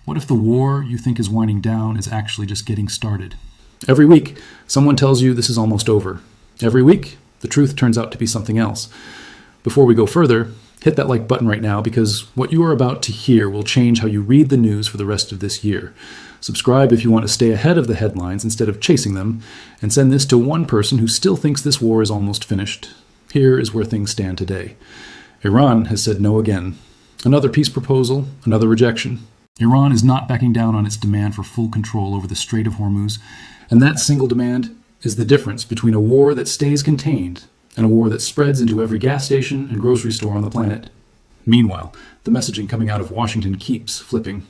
What if the war you think is winding down is actually just getting started? Every week, someone tells you this is almost over. Every week, the truth turns out to be something else. Before we go further, hit that like button right now because what you are about to hear will change how you read the news for the rest of this year. Subscribe if you want to stay ahead of the headlines instead of chasing them, and send this to one person who still thinks this war is almost finished. Here is where things stand today. Iran has said no again. Another peace proposal, another rejection. Iran is not backing down on its demand for full control over the Strait of Hormuz. And that single demand is the difference between a war that stays contained and a war that spreads into every gas station and grocery store on the planet. Meanwhile, the messaging coming out of Washington keeps flipping.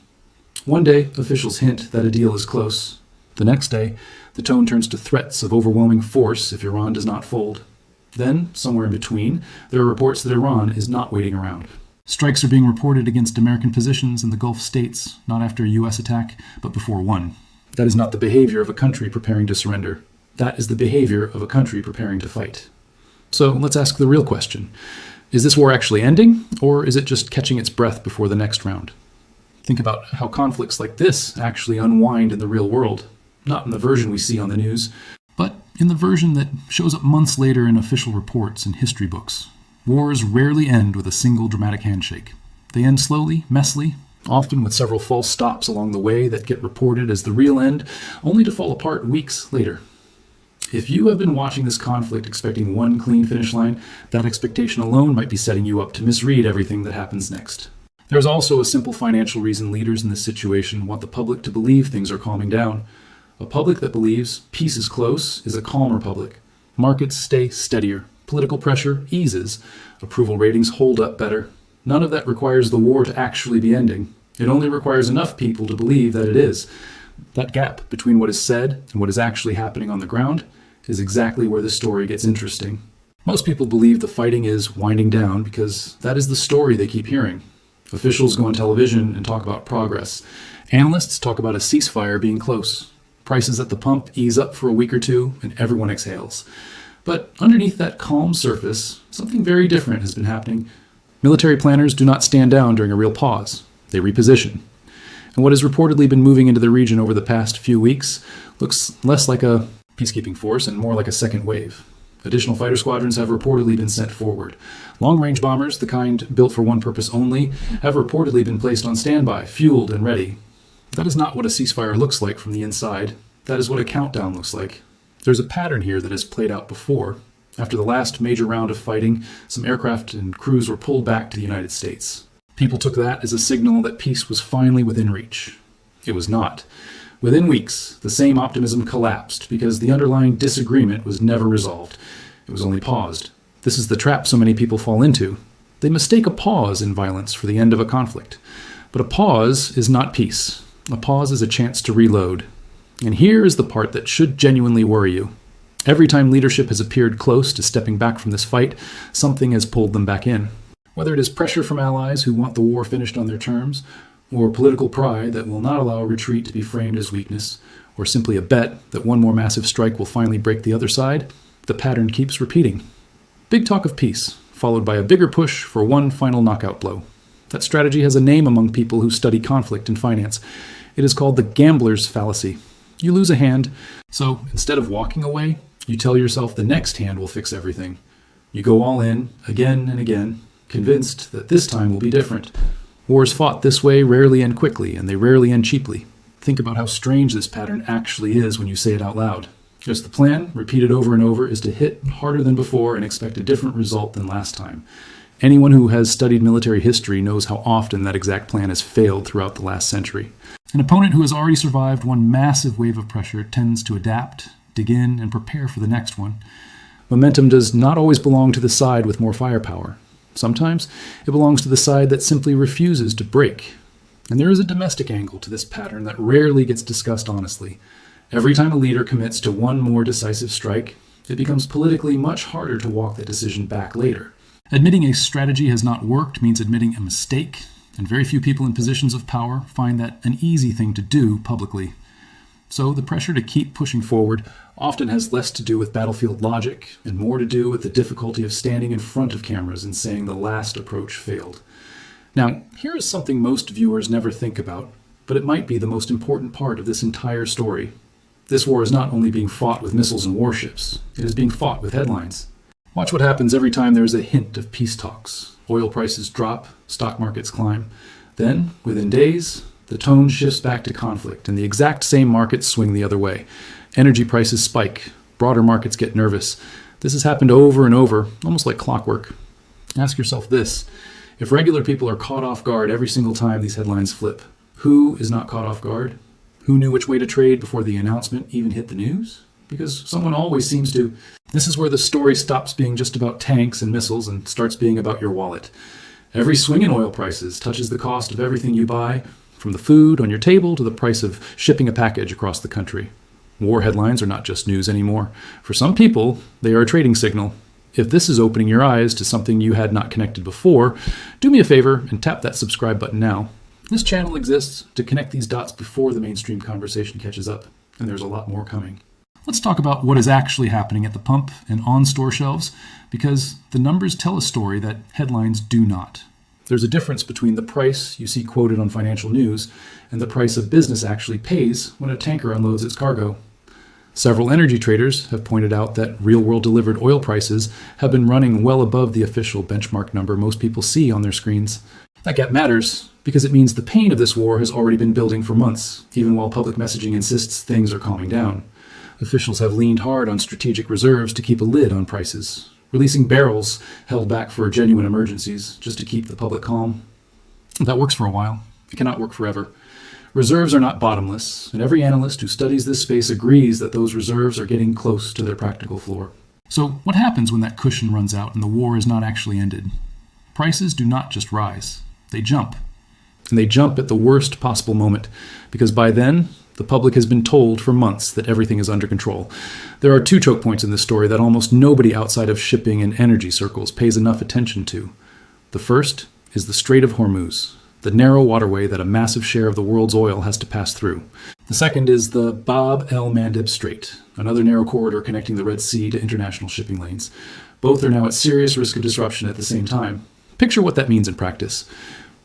One day, officials hint that a deal is close. The next day, the tone turns to threats of overwhelming force if Iran does not fold. Then, somewhere in between, there are reports that Iran is not waiting around. Strikes are being reported against American positions in the Gulf states, not after a U.S. attack, but before one. That is not the behavior of a country preparing to surrender. That is the behavior of a country preparing to fight. So let's ask the real question. Is this war actually ending, or is it just catching its breath before the next round? Think about how conflicts like this actually unwind in the real world, not in the version we see on the news, but in the version that shows up months later in official reports and history books. Wars rarely end with a single dramatic handshake. They end slowly, messily, often with several false stops along the way that get reported as the real end, only to fall apart weeks later. If you have been watching this conflict expecting one clean finish line, that expectation alone might be setting you up to misread everything that happens next. There's also a simple financial reason leaders in this situation want the public to believe things are calming down. A public that believes peace is close is a calmer public. Markets stay steadier. Political pressure eases. Approval ratings hold up better. None of that requires the war to actually be ending. It only requires enough people to believe that it is. That gap between what is said and what is actually happening on the ground is exactly where the story gets interesting. Most people believe the fighting is winding down because that is the story they keep hearing. Officials go on television and talk about progress. Analysts talk about a ceasefire being close. Prices at the pump ease up for a week or two, and everyone exhales. But underneath that calm surface, something very different has been happening. Military planners do not stand down during a real pause. They reposition. And what has reportedly been moving into the region over the past few weeks looks less like a peacekeeping force and more like a second wave. Additional fighter squadrons have reportedly been sent forward. Long-range bombers, the kind built for one purpose only, have reportedly been placed on standby, fueled and ready. That is not what a ceasefire looks like from the inside. That is what a countdown looks like. There's a pattern here that has played out before. After the last major round of fighting, some aircraft and crews were pulled back to the United States. People took that as a signal that peace was finally within reach. It was not. Within weeks, the same optimism collapsed because the underlying disagreement was never resolved. It was only paused. This is the trap so many people fall into. They mistake a pause in violence for the end of a conflict. But a pause is not peace. A pause is a chance to reload. And here is the part that should genuinely worry you. Every time leadership has appeared close to stepping back from this fight, something has pulled them back in. Whether it is pressure from allies who want the war finished on their terms, or political pride that will not allow a retreat to be framed as weakness, or simply a bet that one more massive strike will finally break the other side, the pattern keeps repeating. Big talk of peace, followed by a bigger push for one final knockout blow. That strategy has a name among people who study conflict and finance. It is called the gambler's fallacy. You lose a hand, so instead of walking away, you tell yourself the next hand will fix everything. You go all in, again and again, convinced that this time will be different. Wars fought this way rarely end quickly, and they rarely end cheaply. Think about how strange this pattern actually is when you say it out loud. Just the plan, repeated over and over, is to hit harder than before and expect a different result than last time. Anyone who has studied military history knows how often that exact plan has failed throughout the last century. An opponent who has already survived one massive wave of pressure tends to adapt, dig in, and prepare for the next one. Momentum does not always belong to the side with more firepower. Sometimes it belongs to the side that simply refuses to break. And there is a domestic angle to this pattern that rarely gets discussed honestly. Every time a leader commits to one more decisive strike, it becomes politically much harder to walk that decision back later. Admitting a strategy has not worked means admitting a mistake, and very few people in positions of power find that an easy thing to do publicly. So the pressure to keep pushing forward often has less to do with battlefield logic and more to do with the difficulty of standing in front of cameras and saying the last approach failed. Now, here is something most viewers never think about. but it might be the most important part of this entire story. This war is not only being fought with missiles and warships, it is being fought with headlines. Watch what happens every time there is a hint of peace talks. Oil prices drop, stock markets climb. Then, within days, the tone shifts back to conflict, and the exact same markets swing the other way. Energy prices spike, broader markets get nervous. This has happened over and over, almost like clockwork. Ask yourself this: if regular people are caught off guard every single time these headlines flip, who is not caught off guard? Who knew which way to trade before the announcement even hit the news? Because someone always seems to. This is where the story stops being just about tanks and missiles and starts being about your wallet. Every swing in oil prices touches the cost of everything you buy, from the food on your table to the price of shipping a package across the country. War headlines are not just news anymore. For some people, they are a trading signal. If this is opening your eyes to something you had not connected before, do me a favor and tap that subscribe button now. This channel exists to connect these dots before the mainstream conversation catches up, and there's a lot more coming. Let's talk about what is actually happening at the pump and on store shelves, because the numbers tell a story that headlines do not. There's a difference between the price you see quoted on financial news and the price a business actually pays when a tanker unloads its cargo. Several energy traders have pointed out that real-world delivered oil prices have been running well above the official benchmark number most people see on their screens. That gap matters because it means the pain of this war has already been building for months, even while public messaging insists things are calming down. Officials have leaned hard on strategic reserves to keep a lid on prices, releasing barrels held back for genuine emergencies just to keep the public calm. That works for a while. It cannot work forever. Reserves are not bottomless, and every analyst who studies this space agrees that those reserves are getting close to their practical floor. So what happens when that cushion runs out and the war is not actually ended? Prices do not just rise. They jump. And they jump at the worst possible moment, because by then, the public has been told for months that everything is under control. There are two choke points in this story that almost nobody outside of shipping and energy circles pays enough attention to. The first is the Strait of Hormuz, the narrow waterway that a massive share of the world's oil has to pass through. The second is the Bab el-Mandeb Strait, another narrow corridor connecting the Red Sea to international shipping lanes. Both are now at serious risk of disruption at the same time. Picture what that means in practice.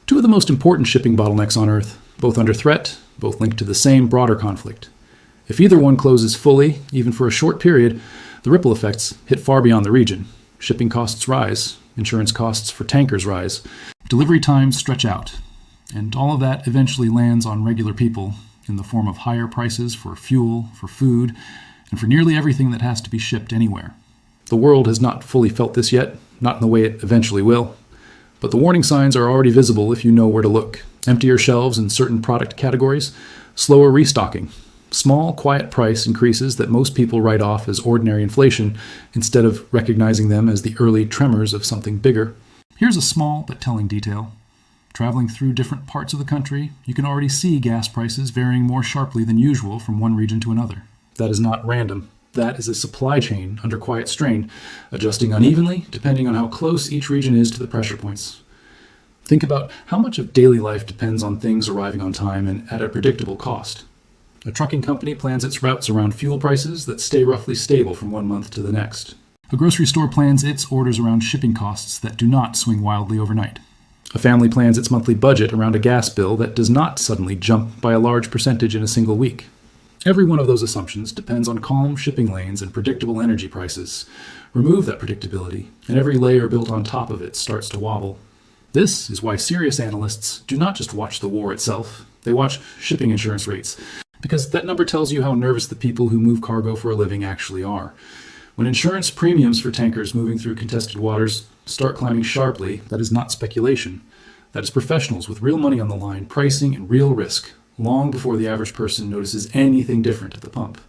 Two of the most important shipping bottlenecks on Earth, both under threat, both linked to the same broader conflict. If either one closes fully, even for a short period, the ripple effects hit far beyond the region. Shipping costs rise, insurance costs for tankers rise, delivery times stretch out, and all of that eventually lands on regular people in the form of higher prices for fuel, for food, and for nearly everything that has to be shipped anywhere. The world has not fully felt this yet, not in the way it eventually will. But the warning signs are already visible if you know where to look. Emptier shelves in certain product categories, slower restocking, small, quiet price increases that most people write off as ordinary inflation instead of recognizing them as the early tremors of something bigger. Here's a small but telling detail. Traveling through different parts of the country, you can already see gas prices varying more sharply than usual from one region to another. That is not random. That is a supply chain under quiet strain, adjusting unevenly depending on how close each region is to the pressure points. Think about how much of daily life depends on things arriving on time and at a predictable cost. A trucking company plans its routes around fuel prices that stay roughly stable from one month to the next. A grocery store plans its orders around shipping costs that do not swing wildly overnight. A family plans its monthly budget around a gas bill that does not suddenly jump by a large percentage in a single week. Every one of those assumptions depends on calm shipping lanes and predictable energy prices. Remove that predictability, and every layer built on top of it starts to wobble. This is why serious analysts do not just watch the war itself, they watch shipping insurance rates, because that number tells you how nervous the people who move cargo for a living actually are. When insurance premiums for tankers moving through contested waters start climbing sharply, that is not speculation. That is professionals with real money on the line, pricing and real risk, long before the average person notices anything different at the pump.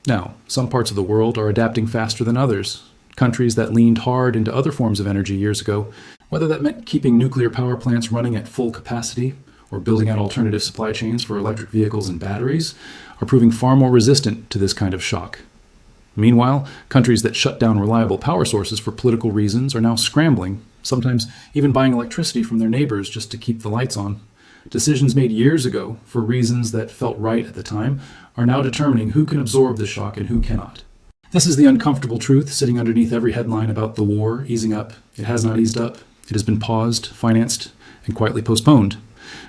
Now, some parts of the world are adapting faster than others. Countries that leaned hard into other forms of energy years ago, whether that meant keeping nuclear power plants running at full capacity or building out alternative supply chains for electric vehicles and batteries, are proving far more resistant to this kind of shock. Meanwhile, countries that shut down reliable power sources for political reasons are now scrambling, sometimes even buying electricity from their neighbors just to keep the lights on. Decisions made years ago for reasons that felt right at the time are now determining who can absorb the shock and who cannot. This is the uncomfortable truth sitting underneath every headline about the war easing up. It has not eased up. It has been paused, financed, and quietly postponed.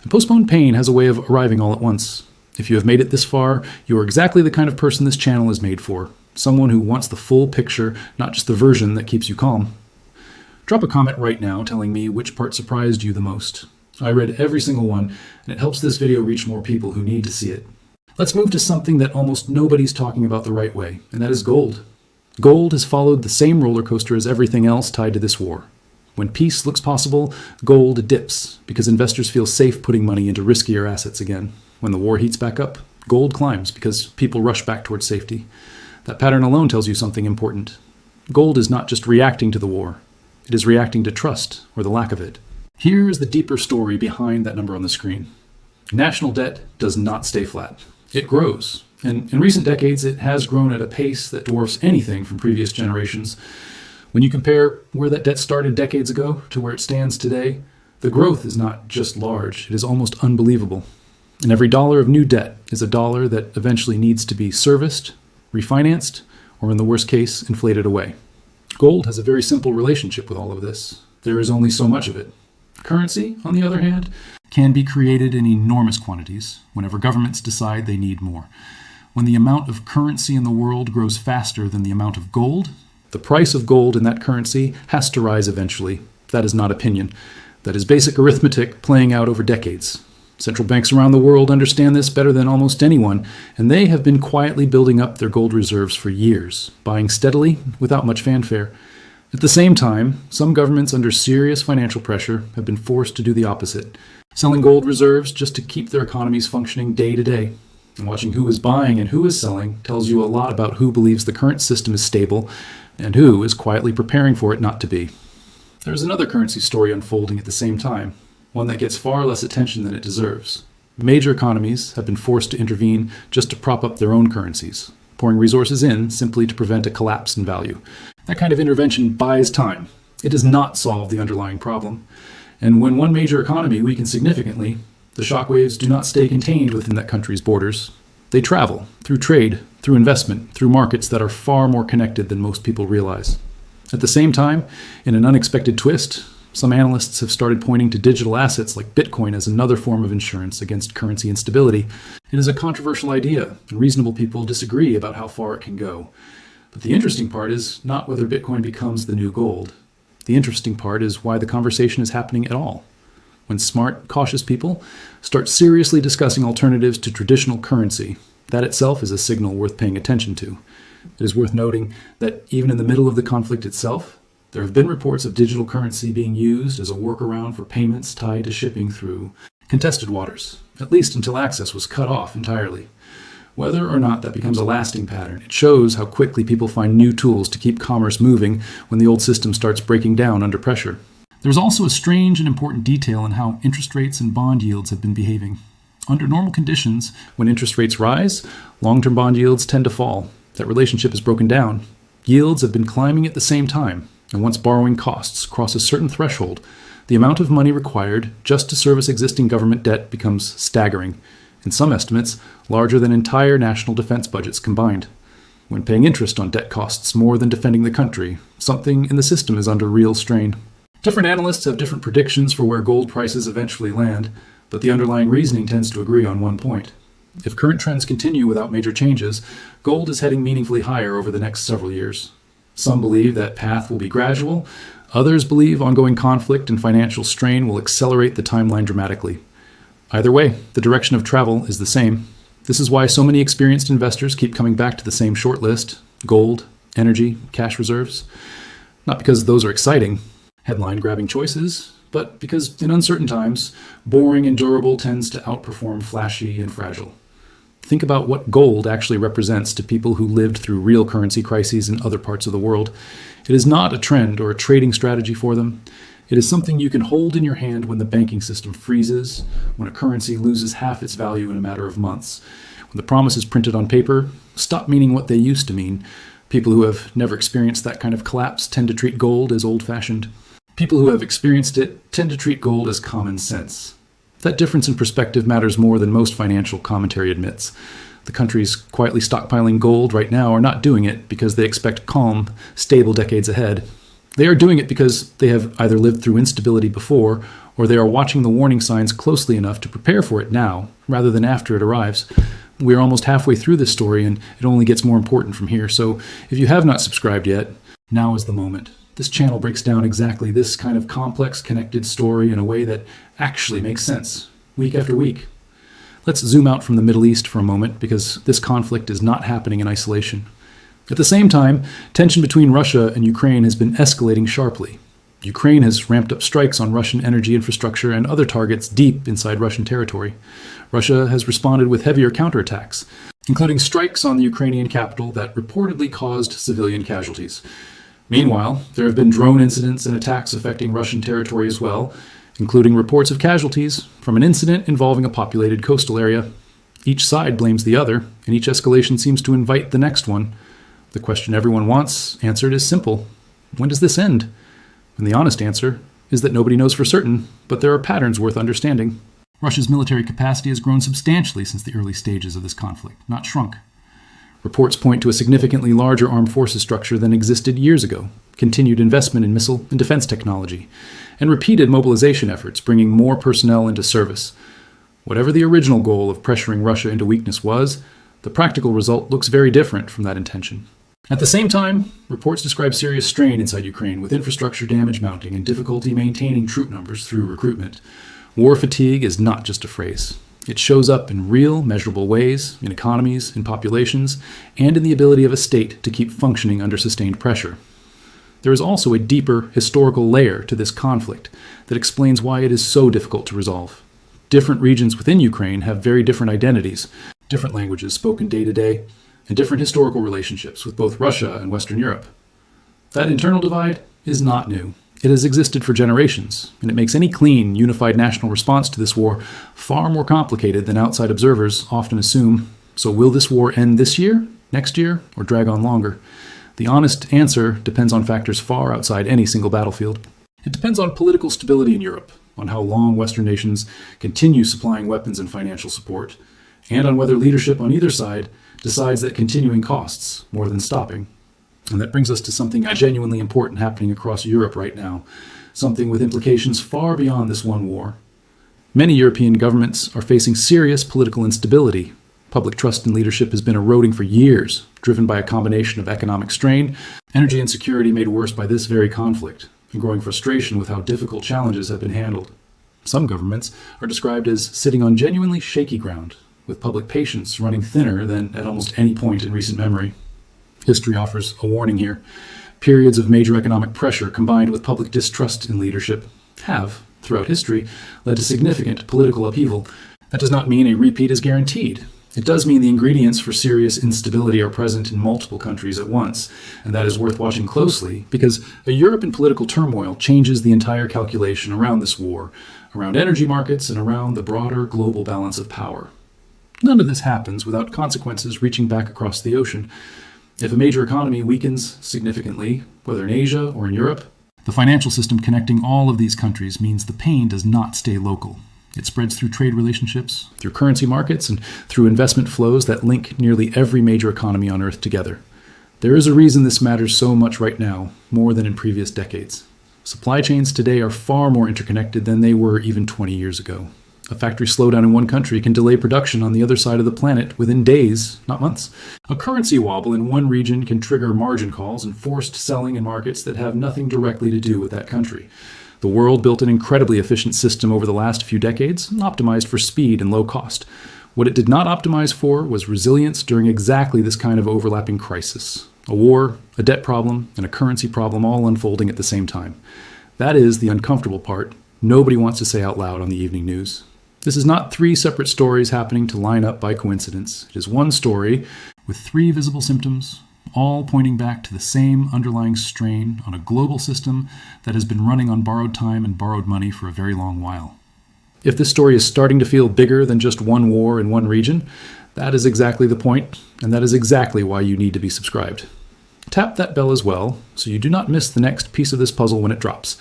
And postponed pain has a way of arriving all at once. If you have made it this far, you are exactly the kind of person this channel is made for. Someone who wants the full picture, not just the version that keeps you calm. Drop a comment right now telling me which part surprised you the most. I read every single one, and it helps this video reach more people who need to see it. Let's move to something that almost nobody's talking about the right way, and that is gold. Gold has followed the same roller coaster as everything else tied to this war. When peace looks possible, gold dips because investors feel safe putting money into riskier assets again. When the war heats back up, gold climbs because people rush back towards safety. That pattern alone tells you something important. Gold is not just reacting to the war. It is reacting to trust, or the lack of it. Here is the deeper story behind that number on the screen. National debt does not stay flat. It grows. And in recent decades, it has grown at a pace that dwarfs anything from previous generations. When you compare where that debt started decades ago to where it stands today, the growth is not just large, it is almost unbelievable. And every dollar of new debt is a dollar that eventually needs to be serviced, refinanced, or in the worst case, inflated away. Gold has a very simple relationship with all of this. There is only so much of it. Currency, on the other hand, can be created in enormous quantities whenever governments decide they need more. When the amount of currency in the world grows faster than the amount of gold, the price of gold in that currency has to rise eventually. That is not opinion. That is basic arithmetic playing out over decades. Central banks around the world understand this better than almost anyone, and they have been quietly building up their gold reserves for years, buying steadily without much fanfare. At the same time, some governments under serious financial pressure have been forced to do the opposite, selling gold reserves just to keep their economies functioning day to day. And watching who is buying and who is selling tells you a lot about who believes the current system is stable and who is quietly preparing for it not to be. There's another currency story unfolding at the same time, one that gets far less attention than it deserves. Major economies have been forced to intervene just to prop up their own currencies, pouring resources in simply to prevent a collapse in value. That kind of intervention buys time. It does not solve the underlying problem. And when one major economy weakens significantly, the shockwaves do not stay contained within that country's borders. They travel through trade, through investment, through markets that are far more connected than most people realize. At the same time, in an unexpected twist, some analysts have started pointing to digital assets like Bitcoin as another form of insurance against currency instability. It is a controversial idea, and reasonable people disagree about how far it can go. But the interesting part is not whether Bitcoin becomes the new gold. The interesting part is why the conversation is happening at all. When smart, cautious people start seriously discussing alternatives to traditional currency, that itself is a signal worth paying attention to. It is worth noting that even in the middle of the conflict itself, there have been reports of digital currency being used as a workaround for payments tied to shipping through contested waters, at least until access was cut off entirely. Whether or not that becomes a lasting pattern, it shows how quickly people find new tools to keep commerce moving when the old system starts breaking down under pressure. There's also a strange and important detail in how interest rates and bond yields have been behaving. Under normal conditions, when interest rates rise, long-term bond yields tend to fall. That relationship is broken down. Yields have been climbing at the same time, and once borrowing costs cross a certain threshold, the amount of money required just to service existing government debt becomes staggering. In some estimates, larger than entire national defense budgets combined. When paying interest on debt costs more than defending the country, something in the system is under real strain. Different analysts have different predictions for where gold prices eventually land, but the underlying reasoning tends to agree on one point. If current trends continue without major changes, gold is heading meaningfully higher over the next several years. Some believe that path will be gradual. Others believe ongoing conflict and financial strain will accelerate the timeline dramatically. Either way, the direction of travel is the same. This is why so many experienced investors keep coming back to the same short list: gold, energy, cash reserves. Not because those are exciting, headline-grabbing choices, but because in uncertain times, boring and durable tends to outperform flashy and fragile. Think about what gold actually represents to people who lived through real currency crises in other parts of the world. It is not a trend or a trading strategy for them. It is something you can hold in your hand when the banking system freezes, when a currency loses half its value in a matter of months, when the promises printed on paper stop meaning what they used to mean. People who have never experienced that kind of collapse tend to treat gold as old-fashioned. People who have experienced it tend to treat gold as common sense. That difference in perspective matters more than most financial commentary admits. The countries quietly stockpiling gold right now are not doing it because they expect calm, stable decades ahead. They are doing it because they have either lived through instability before, or they are watching the warning signs closely enough to prepare for it now, rather than after it arrives. We are almost halfway through this story, and it only gets more important from here, so if you have not subscribed yet, now is the moment. This channel breaks down exactly this kind of complex, connected story in a way that actually makes sense, week after week. Let's zoom out from the Middle East for a moment, because this conflict is not happening in isolation. At the same time, tension between Russia and Ukraine has been escalating sharply. Ukraine has ramped up strikes on Russian energy infrastructure and other targets deep inside Russian territory. Russia has responded with heavier counterattacks, including strikes on the Ukrainian capital that reportedly caused civilian casualties. Meanwhile, there have been drone incidents and attacks affecting Russian territory as well, including reports of casualties from an incident involving a populated coastal area. Each side blames the other, and each escalation seems to invite the next one. The question everyone wants answered is simple. When does this end? And the honest answer is that nobody knows for certain, but there are patterns worth understanding. Russia's military capacity has grown substantially since the early stages of this conflict, not shrunk. Reports point to a significantly larger armed forces structure than existed years ago, continued investment in missile and defense technology, and repeated mobilization efforts bringing more personnel into service. Whatever the original goal of pressuring Russia into weakness was, the practical result looks very different from that intention. At the same time, reports describe serious strain inside Ukraine, with infrastructure damage mounting and difficulty maintaining troop numbers through recruitment. War fatigue is not just a phrase. It shows up in real, measurable ways, in economies, in populations, and in the ability of a state to keep functioning under sustained pressure. There is also a deeper historical layer to this conflict that explains why it is so difficult to resolve. Different regions within Ukraine have very different identities, different languages spoken day to day, and different historical relationships with both Russia and Western Europe. That internal divide is not new. It has existed for generations, and it makes any clean, unified national response to this war far more complicated than outside observers often assume. So will this war end this year, next year, or drag on longer? The honest answer depends on factors far outside any single battlefield. It depends on political stability in Europe, on how long Western nations continue supplying weapons and financial support, and on whether leadership on either side decides that continuing costs more than stopping. And that brings us to something genuinely important happening across Europe right now, something with implications far beyond this one war. Many European governments are facing serious political instability. Public trust in leadership has been eroding for years, driven by a combination of economic strain, energy insecurity made worse by this very conflict, and growing frustration with how difficult challenges have been handled. Some governments are described as sitting on genuinely shaky ground, with public patience running thinner than at almost any point in recent memory. History offers a warning here. Periods of major economic pressure combined with public distrust in leadership have, throughout history, led to significant political upheaval. That does not mean a repeat is guaranteed. It does mean the ingredients for serious instability are present in multiple countries at once, and that is worth watching closely because a Europe in political turmoil changes the entire calculation around this war, around energy markets, and around the broader global balance of power. None of this happens without consequences reaching back across the ocean. If a major economy weakens significantly, whether in Asia or in Europe, the financial system connecting all of these countries means the pain does not stay local. It spreads through trade relationships, through currency markets, and through investment flows that link nearly every major economy on Earth together. There is a reason this matters so much right now, more than in previous decades. Supply chains today are far more interconnected than they were even 20 years ago. A factory slowdown in one country can delay production on the other side of the planet within days, not months. A currency wobble in one region can trigger margin calls and forced selling in markets that have nothing directly to do with that country. The world built an incredibly efficient system over the last few decades, optimized for speed and low cost. What it did not optimize for was resilience during exactly this kind of overlapping crisis. A war, a debt problem, and a currency problem all unfolding at the same time. That is the uncomfortable part. Nobody wants to say out loud on the evening news. This is not three separate stories happening to line up by coincidence. It is one story with three visible symptoms, all pointing back to the same underlying strain on a global system that has been running on borrowed time and borrowed money for a very long while. If this story is starting to feel bigger than just one war in one region, that is exactly the point, and that is exactly why you need to be subscribed. Tap that bell as well, so you do not miss the next piece of this puzzle when it drops.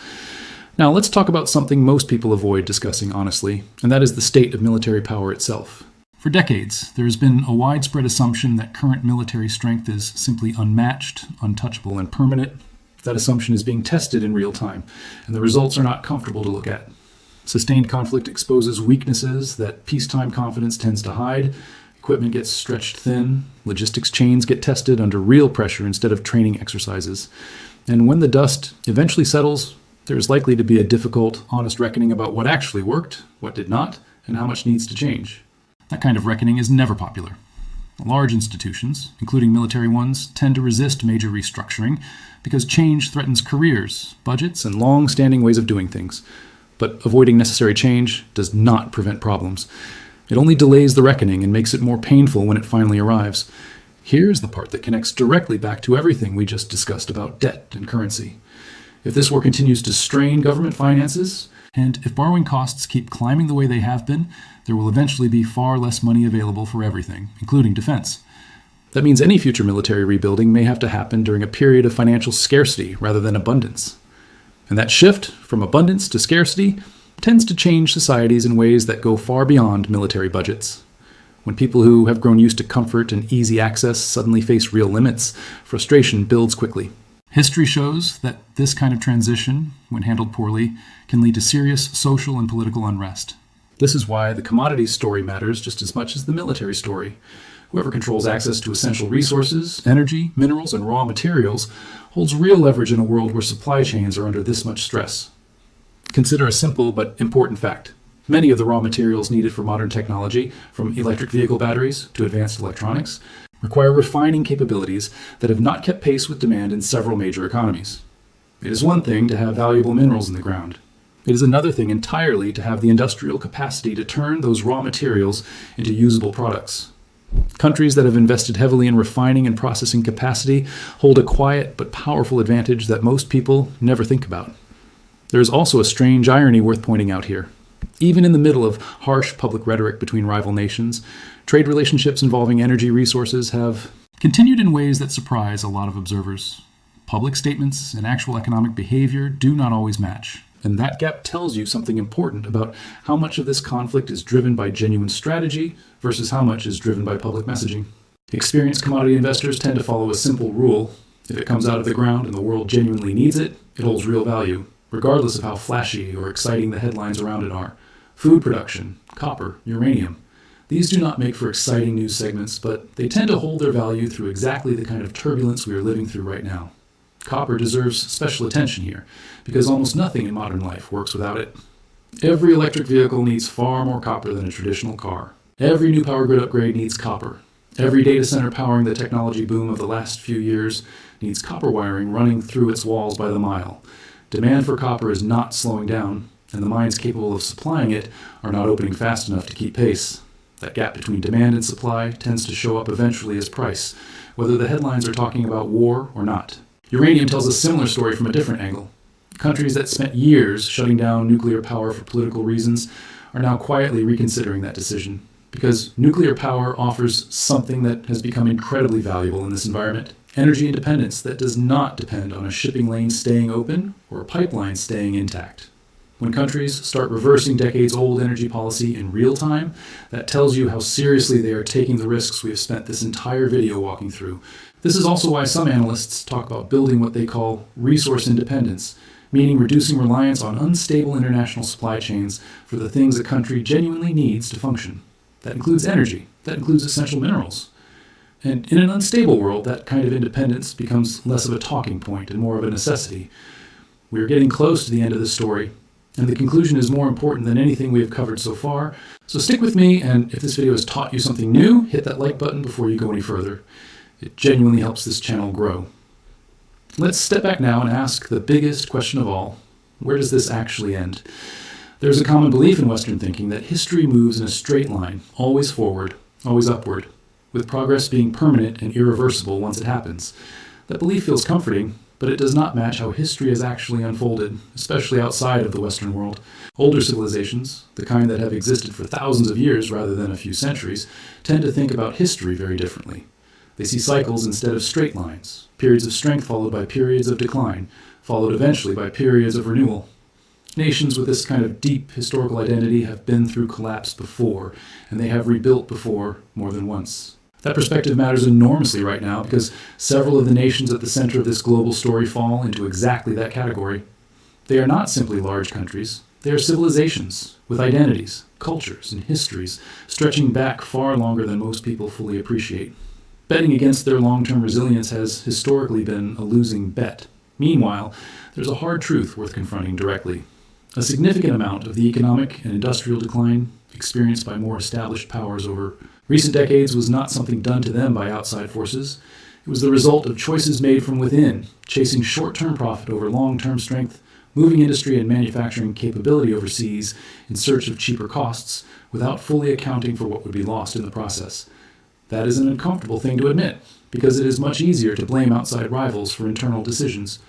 Now let's talk about something most people avoid discussing honestly, and that is the state of military power itself. For decades, there has been a widespread assumption that current military strength is simply unmatched, untouchable, and permanent. That assumption is being tested in real time, and the results are not comfortable to look at. Sustained conflict exposes weaknesses that peacetime confidence tends to hide. Equipment gets stretched thin. Logistics chains get tested under real pressure instead of training exercises. And when the dust eventually settles, there is likely to be a difficult, honest reckoning about what actually worked, what did not, and how much needs to change. That kind of reckoning is never popular. Large institutions, including military ones, tend to resist major restructuring because change threatens careers, budgets, and long-standing ways of doing things. But avoiding necessary change does not prevent problems. It only delays the reckoning and makes it more painful when it finally arrives. Here's the part that connects directly back to everything we just discussed about debt and currency. If this war continues to strain government finances, and if borrowing costs keep climbing the way they have been, there will eventually be far less money available for everything, including defense. That means any future military rebuilding may have to happen during a period of financial scarcity rather than abundance. And that shift from abundance to scarcity tends to change societies in ways that go far beyond military budgets. When people who have grown used to comfort and easy access suddenly face real limits, frustration builds quickly. History shows that this kind of transition, when handled poorly, can lead to serious social and political unrest. This is why the commodities story matters just as much as the military story. Whoever controls access to essential resources, energy, minerals, and raw materials holds real leverage in a world where supply chains are under this much stress. Consider a simple but important fact. Many of the raw materials needed for modern technology, from electric vehicle batteries to advanced electronics, require refining capabilities that have not kept pace with demand in several major economies. It is one thing to have valuable minerals in the ground. It is another thing entirely to have the industrial capacity to turn those raw materials into usable products. Countries that have invested heavily in refining and processing capacity hold a quiet but powerful advantage that most people never think about. There is also a strange irony worth pointing out here. Even in the middle of harsh public rhetoric between rival nations, trade relationships involving energy resources have continued in ways that surprise a lot of observers. Public statements and actual economic behavior do not always match. And that gap tells you something important about how much of this conflict is driven by genuine strategy versus how much is driven by public messaging. Experienced commodity investors tend to follow a simple rule. If it comes out of the ground and the world genuinely needs it, it holds real value, regardless of how flashy or exciting the headlines around it are. Food production, copper, uranium. These do not make for exciting news segments, but they tend to hold their value through exactly the kind of turbulence we are living through right now. Copper deserves special attention here, because almost nothing in modern life works without it. Every electric vehicle needs far more copper than a traditional car. Every new power grid upgrade needs copper. Every data center powering the technology boom of the last few years needs copper wiring running through its walls by the mile. Demand for copper is not slowing down, and the mines capable of supplying it are not opening fast enough to keep pace. That gap between demand and supply tends to show up eventually as price, whether the headlines are talking about war or not. Uranium tells a similar story from a different angle. Countries that spent years shutting down nuclear power for political reasons are now quietly reconsidering that decision, because nuclear power offers something that has become incredibly valuable in this environment: energy independence that does not depend on a shipping lane staying open or a pipeline staying intact. When countries start reversing decades-old energy policy in real time, that tells you how seriously they are taking the risks we have spent this entire video walking through. This is also why some analysts talk about building what they call resource independence, meaning reducing reliance on unstable international supply chains for the things a country genuinely needs to function. That includes energy. That includes essential minerals. And in an unstable world, that kind of independence becomes less of a talking point and more of a necessity. We are getting close to the end of this story, and the conclusion is more important than anything we have covered so far. So stick with me, and if this video has taught you something new, hit that like button before you go any further. It genuinely helps this channel grow. Let's step back now and ask the biggest question of all: where does this actually end? There's a common belief in Western thinking that history moves in a straight line, always forward, always upward, with progress being permanent and irreversible once it happens. That belief feels comforting, but it does not match how history has actually unfolded, especially outside of the Western world. Older civilizations, the kind that have existed for thousands of years rather than a few centuries, tend to think about history very differently. They see cycles instead of straight lines, periods of strength followed by periods of decline, followed eventually by periods of renewal. Nations with this kind of deep historical identity have been through collapse before, and they have rebuilt before more than once. That perspective matters enormously right now because several of the nations at the center of this global story fall into exactly that category. They are not simply large countries. They are civilizations with identities, cultures, and histories stretching back far longer than most people fully appreciate. Betting against their long-term resilience has historically been a losing bet. Meanwhile, there's a hard truth worth confronting directly. A significant amount of the economic and industrial decline experienced by more established powers over recent decades was not something done to them by outside forces. It was the result of choices made from within, chasing short-term profit over long-term strength, moving industry and manufacturing capability overseas in search of cheaper costs without fully accounting for what would be lost in the process. That is an uncomfortable thing to admit, because it is much easier to blame outside rivals for internal decisions.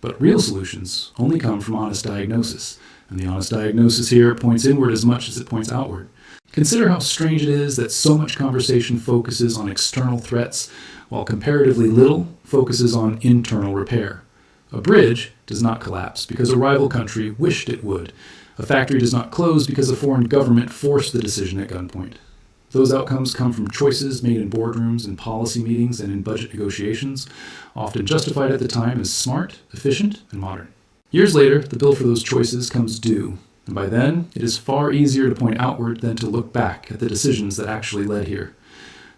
But real solutions only come from honest diagnosis, and the honest diagnosis here points inward as much as it points outward. Consider how strange it is that so much conversation focuses on external threats, while comparatively little focuses on internal repair. A bridge does not collapse because a rival country wished it would. A factory does not close because a foreign government forced the decision at gunpoint. Those outcomes come from choices made in boardrooms and policy meetings and in budget negotiations, often justified at the time as smart, efficient, and modern. Years later, the bill for those choices comes due, and by then, it is far easier to point outward than to look back at the decisions that actually led here.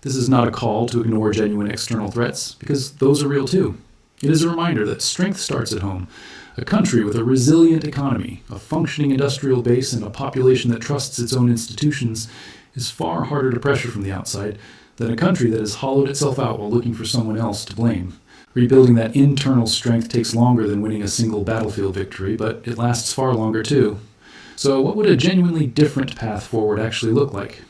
This is not a call to ignore genuine external threats, because those are real too. It is a reminder that strength starts at home. A country with a resilient economy, a functioning industrial base, and a population that trusts its own institutions is far harder to pressure from the outside than a country that has hollowed itself out while looking for someone else to blame. Rebuilding that internal strength takes longer than winning a single battlefield victory, but it lasts far longer too. So what would a genuinely different path forward actually look like?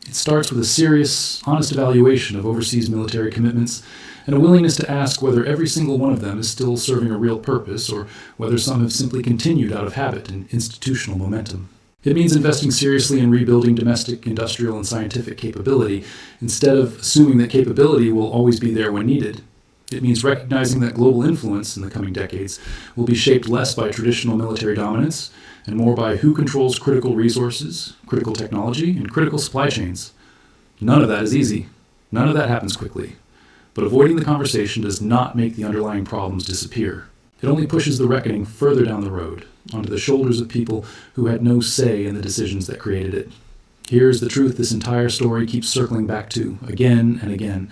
It starts with a serious, honest evaluation of overseas military commitments and a willingness to ask whether every single one of them is still serving a real purpose or whether some have simply continued out of habit and institutional momentum. It means investing seriously in rebuilding domestic, industrial, and scientific capability instead of assuming that capability will always be there when needed. It means recognizing that global influence in the coming decades will be shaped less by traditional military dominance and more by who controls critical resources, critical technology, and critical supply chains. None of that is easy. None of that happens quickly. But avoiding the conversation does not make the underlying problems disappear. It only pushes the reckoning further down the road, onto the shoulders of people who had no say in the decisions that created it. Here's the truth this entire story keeps circling back to, again and again.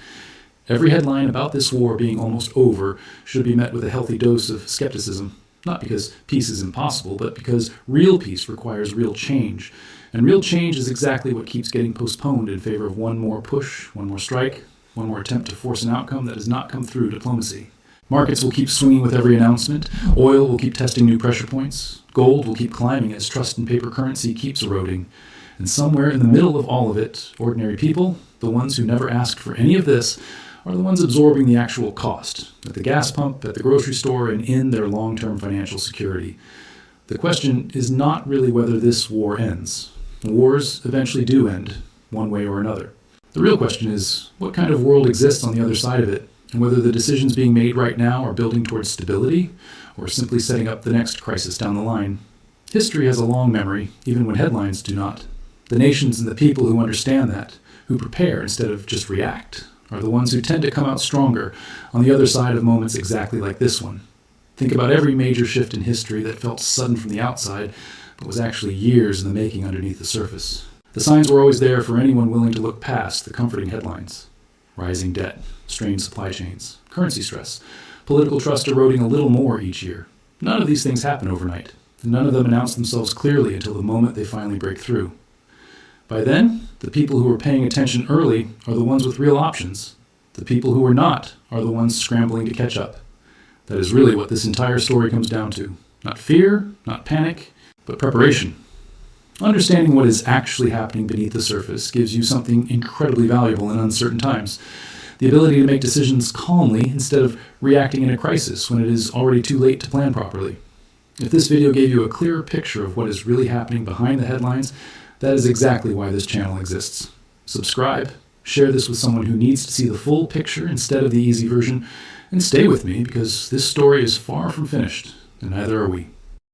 Every headline about this war being almost over should be met with a healthy dose of skepticism, not because peace is impossible, but because real peace requires real change. And real change is exactly what keeps getting postponed in favor of one more push, one more strike, one more attempt to force an outcome that has not come through diplomacy. Markets will keep swinging with every announcement. Oil will keep testing new pressure points. Gold will keep climbing as trust in paper currency keeps eroding. And somewhere in the middle of all of it, ordinary people, the ones who never asked for any of this, are the ones absorbing the actual cost, at the gas pump, at the grocery store, and in their long-term financial security. The question is not really whether this war ends. Wars eventually do end, one way or another. The real question is, what kind of world exists on the other side of it, and whether the decisions being made right now are building towards stability, or simply setting up the next crisis down the line. History has a long memory, even when headlines do not. The nations and the people who understand that, who prepare instead of just react, are the ones who tend to come out stronger on the other side of moments exactly like this one. Think about every major shift in history that felt sudden from the outside, but was actually years in the making underneath the surface. The signs were always there for anyone willing to look past the comforting headlines. Rising debt, strained supply chains, currency stress, political trust eroding a little more each year. None of these things happen overnight, and none of them announce themselves clearly until the moment they finally break through. By then, the people who are paying attention early are the ones with real options. The people who are not are the ones scrambling to catch up. That is really what this entire story comes down to. Not fear, not panic, but preparation. Understanding what is actually happening beneath the surface gives you something incredibly valuable in uncertain times. The ability to make decisions calmly instead of reacting in a crisis when it is already too late to plan properly. If this video gave you a clearer picture of what is really happening behind the headlines, that is exactly why this channel exists. Subscribe, share this with someone who needs to see the full picture instead of the easy version, and stay with me because this story is far from finished, and neither are we.